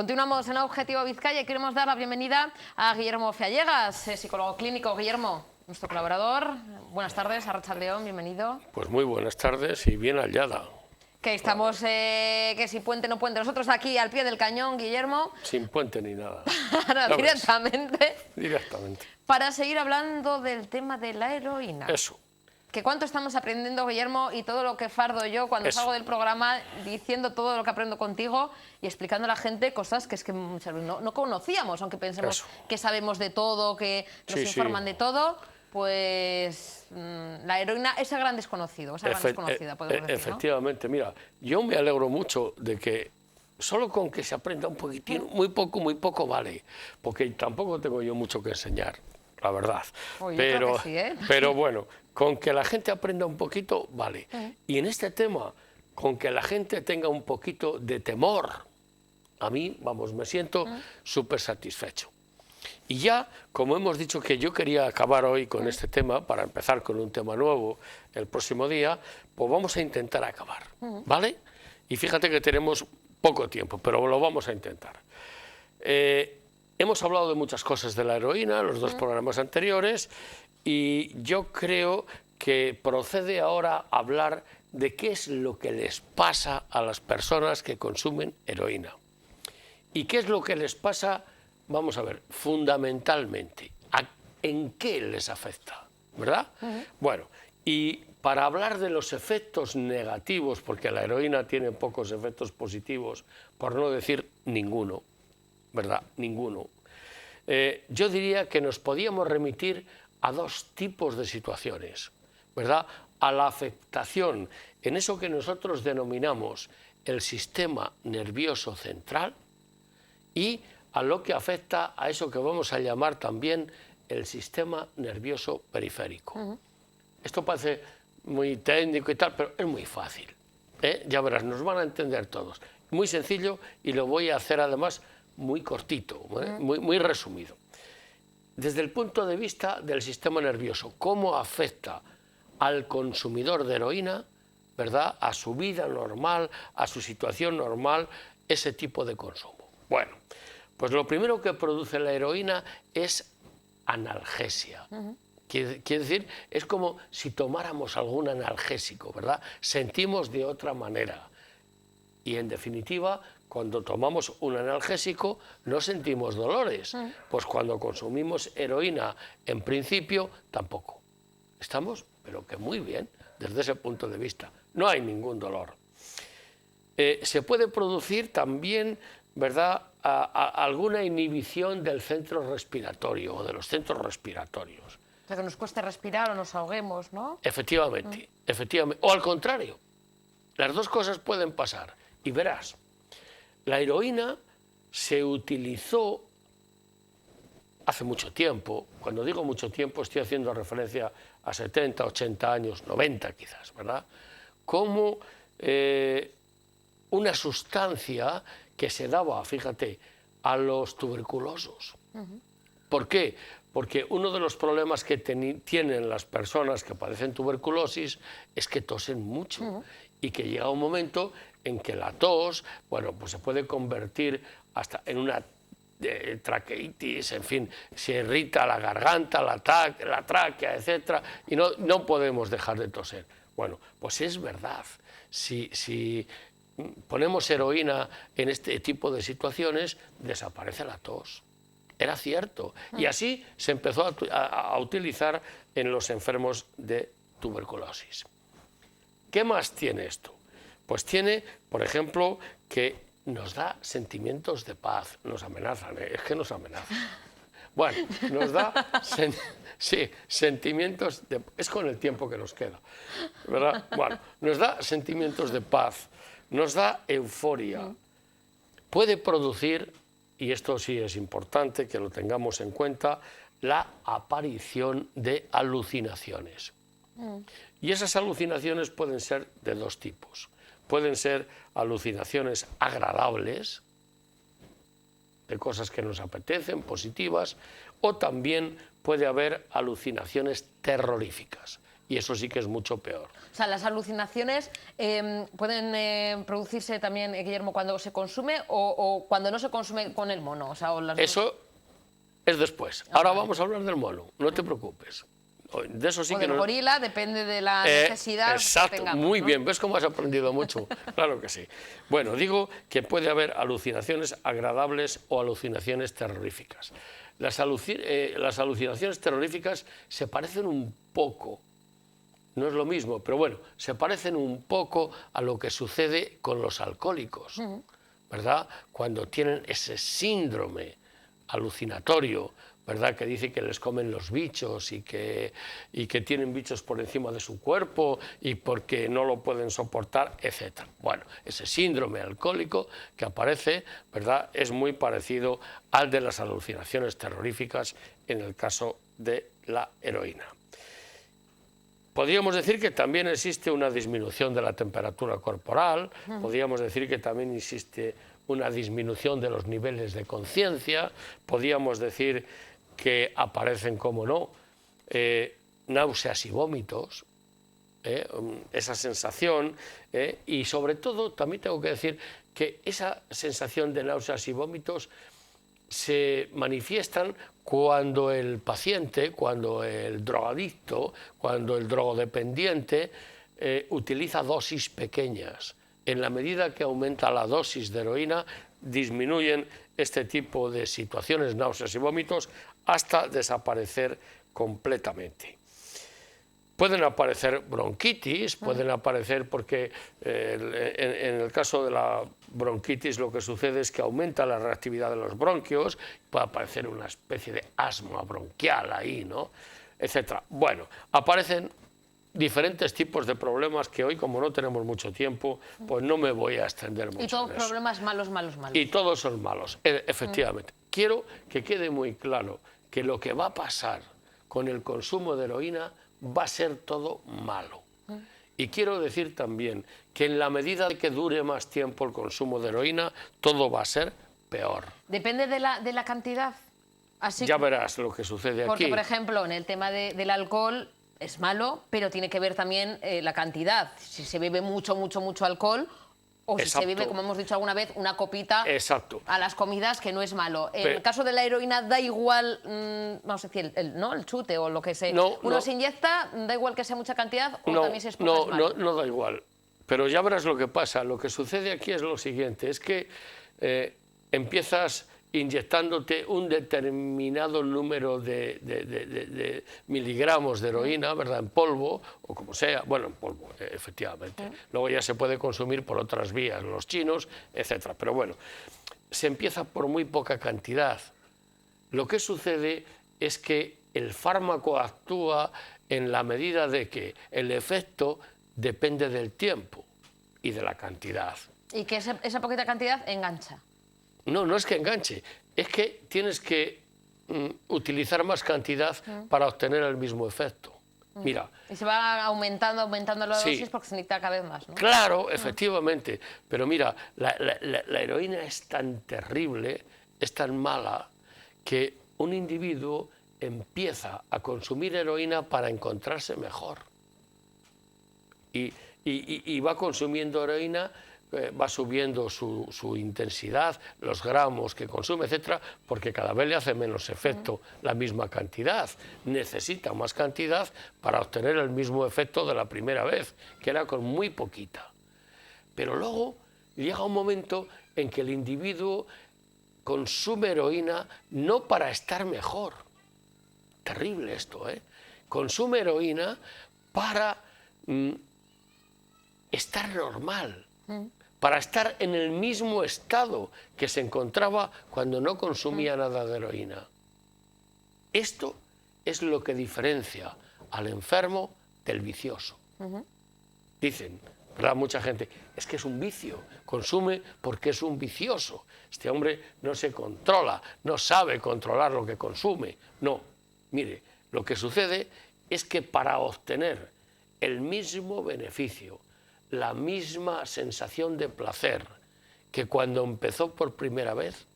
Continuamos en Objetivo Vizcaya y queremos dar la bienvenida a Guillermo Fiallegas, psicólogo clínico. Guillermo, nuestro colaborador. Buenas tardes, Arratsaldeon, bienvenido. Pues muy buenas tardes y bien hallada. Que estamos, que si puente no puente, nosotros aquí al pie del cañón, Guillermo. Sin puente ni nada. No, directamente. Directamente. Para seguir hablando del tema de la heroína. Eso. Que cuánto estamos aprendiendo, Guillermo, y todo lo que fardo yo cuando salgo del programa diciendo todo lo que aprendo contigo y explicando a la gente cosas que es que no conocíamos, aunque pensemos que sabemos de todo, que nos informan de todo, pues la heroína es el gran desconocido, esa gran desconocida, podemos decir, efectivamente, ¿no? Mira, yo me alegro mucho de que solo con que se aprenda un poquitín, muy poco vale, porque tampoco tengo yo mucho que enseñar, la verdad. Oye, pero, sí, pero bueno, con que la gente aprenda un poquito, vale. Y en este tema, con que la gente tenga un poquito de temor, a mí, vamos, me siento súper satisfecho. Y ya, como hemos dicho que yo quería acabar hoy con este tema, para empezar con un tema nuevo el próximo día, pues vamos a intentar acabar, ¿vale? Y fíjate que tenemos poco tiempo, pero lo vamos a intentar. Hemos hablado de muchas cosas de la heroína en los dos programas anteriores y yo creo que procede ahora hablar de qué es lo que les pasa a las personas que consumen heroína. ¿Y qué es lo que les pasa? Vamos a ver, fundamentalmente, ¿en qué les afecta? ¿Verdad? Bueno, y para hablar de los efectos negativos, porque la heroína tiene pocos efectos positivos, por no decir ninguno, ¿verdad? Ninguno. Yo diría que nos podíamos remitir a dos tipos de situaciones, ¿verdad? A la afectación en eso que nosotros denominamos el sistema nervioso central y a lo que afecta a eso que vamos a llamar también el sistema nervioso periférico. Esto parece muy técnico y tal, pero es muy fácil, ya verás, nos van a entender todos. Muy sencillo y lo voy a hacer además muy cortito, muy resumido. Desde el punto de vista del sistema nervioso, ¿cómo afecta al consumidor de heroína, ¿verdad?, a su vida normal, a su situación normal, ese tipo de consumo? Bueno, pues lo primero que produce la heroína es analgesia. Quiere decir, es como si tomáramos algún analgésico, ¿verdad? Sentimos de otra manera. Y en definitiva, cuando tomamos un analgésico no sentimos dolores. Pues cuando consumimos heroína, en principio, tampoco. ¿Estamos? Pero que muy bien, desde ese punto de vista. No hay ningún dolor. Se puede producir también, ¿verdad?, alguna inhibición del centro respiratorio o de los centros respiratorios. O sea, que nos cueste respirar o nos ahoguemos, ¿no? Efectivamente, efectivamente. O al contrario, las dos cosas pueden pasar. Y verás, la heroína se utilizó hace mucho tiempo. Cuando digo mucho tiempo estoy haciendo referencia a 70, 80 años, 90 quizás, ¿verdad?, como una sustancia que se daba, fíjate, a los tuberculosos. ¿Por qué? Porque uno de los problemas que tienen las personas que padecen tuberculosis es que tosen mucho y que llega un momento en que la tos, bueno, pues se puede convertir hasta en una traqueitis, en fin, se irrita la garganta, la tráquea, etc. Y no podemos dejar de toser. Bueno, pues es verdad. Si ponemos heroína en este tipo de situaciones, desaparece la tos. Era cierto. Y así se empezó a utilizar en los enfermos de tuberculosis. ¿Qué más tiene esto? Pues tiene, por ejemplo, que nos da sentimientos de paz. Nos amenazan, es que nos amenazan. Bueno, nos da sentimientos de... Es con el tiempo que nos queda, ¿verdad? Bueno, nos da sentimientos de paz, nos da euforia. Puede producir, y esto sí es importante que lo tengamos en cuenta, la aparición de alucinaciones. Y esas alucinaciones pueden ser de dos tipos. Pueden ser alucinaciones agradables, de cosas que nos apetecen, positivas, o también puede haber alucinaciones terroríficas. y eso sí que es mucho peor. O sea, las alucinaciones pueden producirse también, Guillermo, cuando se consume o cuando no se consume con el mono. O sea, o las eso es después. Ahora vamos a hablar del mono, no te preocupes. De eso sí o que del gorila, depende de la necesidad exacto, que tengamos. muy ¿no? bien, ¿ves cómo has aprendido mucho? Claro que sí. Bueno, digo que puede haber alucinaciones agradables o alucinaciones terroríficas. Las alucinaciones terroríficas se parecen un poco, no es lo mismo, pero bueno, se parecen un poco a lo que sucede con los alcohólicos, ¿verdad? Cuando tienen ese síndrome alucinatorio, ¿verdad? Que dice que les comen los bichos y que tienen bichos por encima de su cuerpo y porque no lo pueden soportar, etc. Bueno, ese síndrome alcohólico que aparece, ¿verdad? Es muy parecido al de las alucinaciones terroríficas en el caso de la heroína. Podríamos decir que también existe una disminución de la temperatura corporal, podríamos decir que también existe una disminución de los niveles de conciencia, podríamos decir que aparecen, como no, náuseas y vómitos, esa sensación, y sobre todo también tengo que decir que esa sensación de náuseas y vómitos se manifiestan cuando el paciente, cuando el drogadicto, cuando el drogodependiente utiliza dosis pequeñas. En la medida que aumenta la dosis de heroína, disminuyen este tipo de situaciones, náuseas y vómitos, hasta desaparecer completamente. Pueden aparecer bronquitis, pueden aparecer porque en el caso de la bronquitis lo que sucede es que aumenta la reactividad de los bronquios, puede aparecer una especie de asma bronquial ahí, ¿no? Etcétera. Bueno, aparecen diferentes tipos de problemas que hoy, como no tenemos mucho tiempo, pues no me voy a extender mucho. Y todos problemas malos, malos, malos. Y todos son malos, efectivamente. Quiero que quede muy claro que lo que va a pasar con el consumo de heroína va a ser todo malo. Y quiero decir también que en la medida de que dure más tiempo el consumo de heroína, todo va a ser peor. Depende de la cantidad. Así ya verás lo que sucede porque, aquí. por ejemplo, en el tema del alcohol es malo, pero tiene que ver también la cantidad. Si se bebe mucho, mucho, mucho alcohol, o si se bebe, como hemos dicho alguna vez, una copita a las comidas, que no es malo. En el caso de la heroína da igual, vamos a decir, el chute o lo que se... uno se inyecta, da igual que sea mucha cantidad o también se es poca, es malo. No da igual. Pero ya verás lo que pasa. Lo que sucede aquí es lo siguiente, es que empiezas inyectándote un determinado número de miligramos de heroína, ¿verdad?, en polvo, o como sea, bueno, en polvo, efectivamente. Luego ya se puede consumir por otras vías, los chinos, etcétera. Pero bueno, se empieza por muy poca cantidad. Lo que sucede es que el fármaco actúa en la medida de que el efecto depende del tiempo y de la cantidad. Y que esa poquita cantidad engancha. No, no es que enganche, es que tienes que utilizar más cantidad para obtener el mismo efecto. Mira. Y se va aumentando la dosis porque se necesita cada vez más, ¿no? Claro, efectivamente. Pero mira, la heroína es tan terrible, es tan mala, que un individuo empieza a consumir heroína para encontrarse mejor. Y va consumiendo heroína, va subiendo su intensidad, los gramos que consume, etcétera, porque cada vez le hace menos efecto la misma cantidad. Necesita más cantidad para obtener el mismo efecto de la primera vez, que era con muy poquita. Pero luego llega un momento en que el individuo consume heroína no para estar mejor. Terrible esto, ¿eh? Consume heroína para estar normal, para estar en el mismo estado que se encontraba cuando no consumía nada de heroína. Esto es lo que diferencia al enfermo del vicioso. Dicen, ¿verdad?, mucha gente, es que es un vicio, consume porque es un vicioso. Este hombre no se controla, no sabe controlar lo que consume. No, mire, lo que sucede es que para obtener el mismo beneficio, la misma sensación de placer que cuando empezó por primera vez,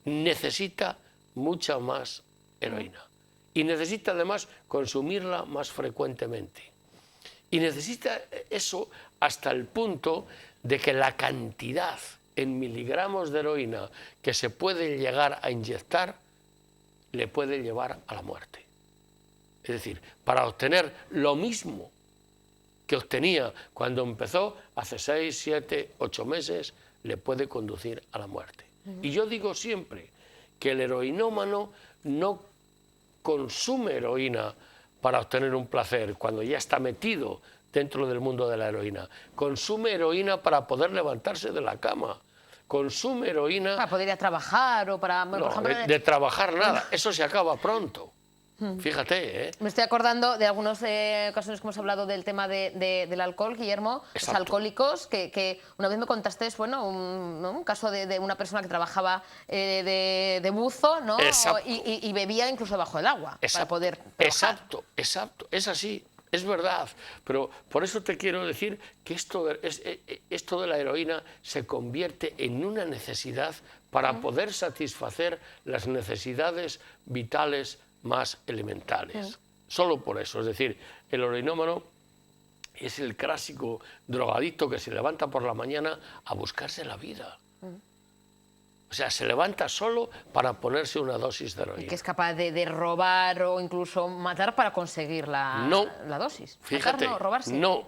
necesita mucha más heroína. y necesita además consumirla más frecuentemente. Y necesita eso hasta el punto de que la cantidad en miligramos de heroína que se puede llegar a inyectar le puede llevar a la muerte. Es decir, para obtener lo mismo que obtenía cuando empezó hace 6, 7, 8 meses, le puede conducir a la muerte. Y yo digo siempre que el heroinómano no consume heroína para obtener un placer cuando ya está metido dentro del mundo de la heroína. Consume heroína para poder levantarse de la cama. Consume heroína... Para poder ir a trabajar o para... No, por ejemplo, de trabajar nada, eso se acaba pronto. Fíjate, ¿eh? Me estoy acordando de algunas ocasiones que hemos hablado del tema del alcohol, Guillermo, los alcohólicos, que una vez me contaste, bueno, un caso de una persona que trabajaba de buzo, ¿no? Y bebía incluso debajo del agua para poder trabajar. Exacto, es así. Es verdad, pero por eso te quiero decir que esto de la heroína se convierte en una necesidad para poder satisfacer las necesidades vitales más elementales. Solo por eso, es decir, el heroinómano es el clásico drogadicto que se levanta por la mañana a buscarse la vida. O sea, se levanta solo para ponerse una dosis de heroína. Y que es capaz de robar o incluso matar para conseguir la dosis. Fíjate, matar, no, robar sí. No,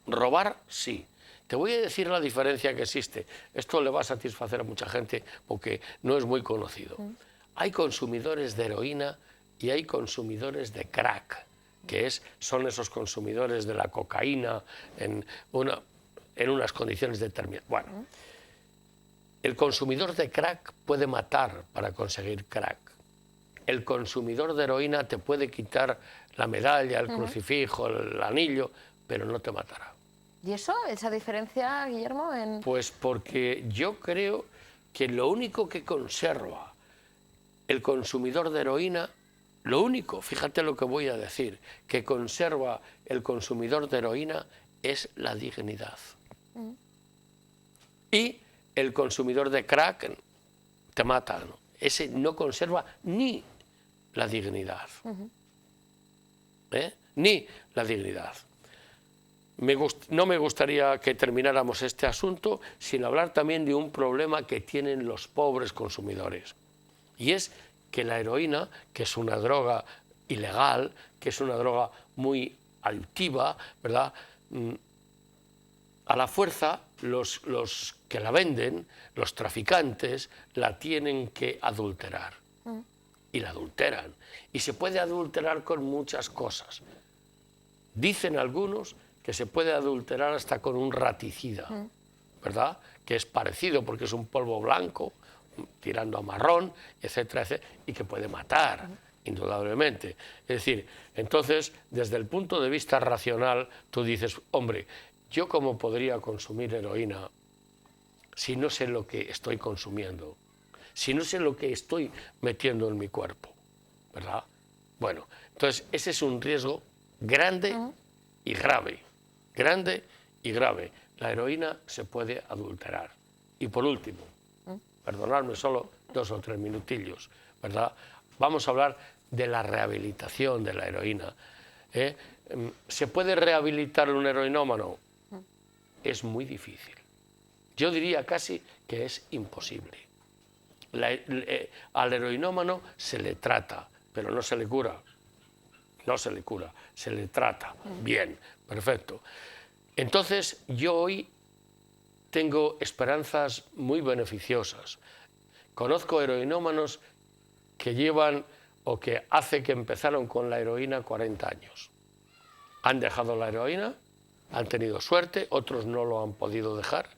robar sí. Te voy a decir la diferencia que existe. Esto le va a satisfacer a mucha gente porque no es muy conocido. Hay consumidores de heroína y hay consumidores de crack, que son esos consumidores de la cocaína en unas condiciones determinadas. Bueno, el consumidor de crack puede matar para conseguir crack. El consumidor de heroína te puede quitar la medalla, el crucifijo, el anillo, pero no te matará. ¿Y eso, esa diferencia, Guillermo? Pues porque yo creo que lo único que conserva el consumidor de heroína, lo único, fíjate lo que voy a decir, que conserva el consumidor de heroína es la dignidad. Y el consumidor de crack te mata, ¿no? Ese no conserva ni la dignidad. Ni la dignidad. No me gustaría que termináramos este asunto sin hablar también de un problema que tienen los pobres consumidores. Y es que la heroína, que es una droga ilegal, que es una droga muy adictiva, ¿verdad? A la fuerza, los que la venden, los traficantes, la tienen que adulterar. Y la adulteran. Y se puede adulterar con muchas cosas. Dicen algunos que se puede adulterar hasta con un raticida, ¿verdad? Que es parecido porque es un polvo blanco, tirando a marrón, etcétera, etcétera, y que puede matar, indudablemente. Es decir, entonces, desde el punto de vista racional, tú dices, hombre, ¿yo cómo podría consumir heroína si no sé lo que estoy consumiendo? Si no sé lo que estoy metiendo en mi cuerpo, ¿verdad? Bueno, entonces ese es un riesgo grande y grave. Grande y grave. La heroína se puede adulterar. Y por último, perdonadme solo 2 o 3 minutillos, ¿verdad? Vamos a hablar de la rehabilitación de la heroína. ¿Se puede rehabilitar un heroinómano? Es muy difícil. Yo diría casi que es imposible. Al heroinómano se le trata, pero no se le cura. No se le cura, se le trata. Bien, perfecto. Entonces, yo hoy tengo esperanzas muy beneficiosas. Conozco heroinómanos que llevan o que hace que empezaron con la heroína 40 años. Han dejado la heroína, han tenido suerte, otros no lo han podido dejar,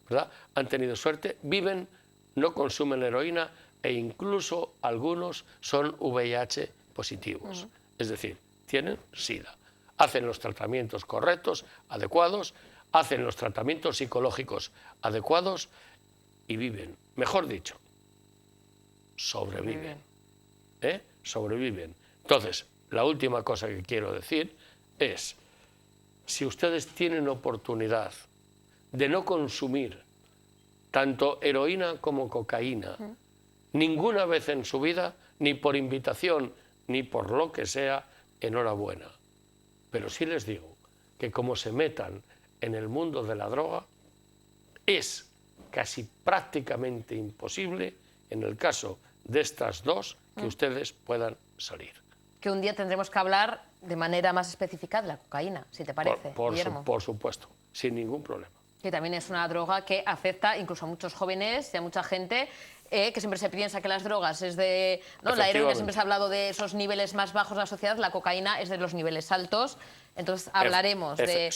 ¿verdad? Han tenido suerte, viven, no consumen heroína e incluso algunos son VIH positivos. Es decir, tienen SIDA. Hacen los tratamientos correctos, adecuados, hacen los tratamientos psicológicos adecuados y viven. Mejor dicho, sobreviven. Sobreviven. Entonces, la última cosa que quiero decir es, si ustedes tienen oportunidad de no consumir tanto heroína como cocaína, ninguna vez en su vida, ni por invitación ni por lo que sea, enhorabuena. Pero sí les digo que como se metan en el mundo de la droga, es casi prácticamente imposible, en el caso de estas dos, que ustedes puedan salir. Que un día tendremos que hablar de manera más específica de la cocaína, si te parece, Guillermo. Por supuesto, sin ningún problema. Que también es una droga que afecta incluso a muchos jóvenes y a mucha gente que siempre se piensa que las drogas es de... ¿no? La heroína siempre se ha hablado de esos niveles más bajos de la sociedad, la cocaína es de los niveles altos. Entonces hablaremos de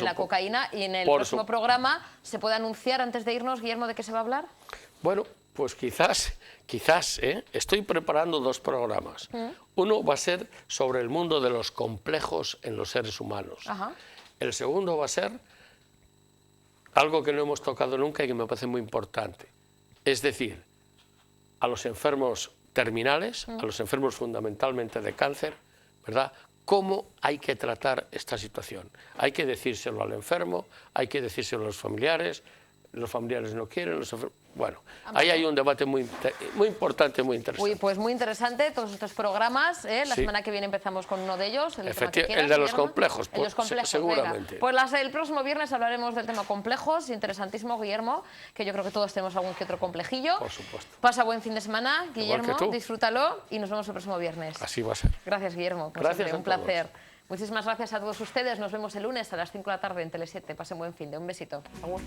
la cocaína y en el próximo programa se puede anunciar, antes de irnos, Guillermo, ¿de qué se va a hablar? Bueno, pues quizás, estoy preparando 2 programas. Uno va a ser sobre el mundo de los complejos en los seres humanos. Ajá. El segundo va a ser algo que no hemos tocado nunca y que me parece muy importante. Es decir, a los enfermos terminales, a los enfermos fundamentalmente de cáncer, ¿verdad?, cómo hay que tratar esta situación. Hay que decírselo al enfermo, hay que decírselo a los familiares no quieren, bueno, ahí hay un debate muy importante, muy interesante. Uy, pues muy interesante todos estos programas, La semana que viene empezamos con uno de ellos, el de los complejos, pues, seguramente. Pues el próximo viernes hablaremos del tema complejos, interesantísimo, Guillermo, que yo creo que todos tenemos algún que otro complejillo. Por supuesto. Pasa buen fin de semana, Guillermo, disfrútalo y nos vemos el próximo viernes. Así va a ser. Gracias, Guillermo, gracias, un placer. Muchísimas gracias a todos ustedes, nos vemos el lunes a las 5 de la tarde en Tele7. Pasen buen fin de, un besito. Agur.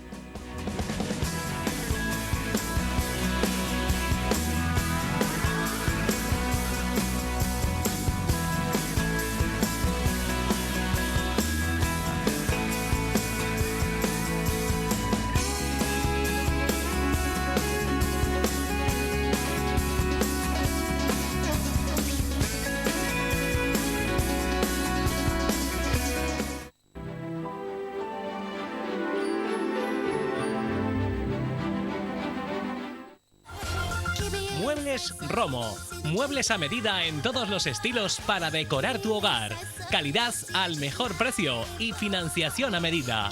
Muebles Romo. Muebles a medida en todos los estilos para decorar tu hogar. Calidad al mejor precio y financiación a medida.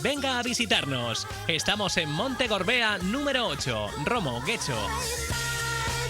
Venga a visitarnos. Estamos en Monte Gorbea número 8, Romo, Guecho.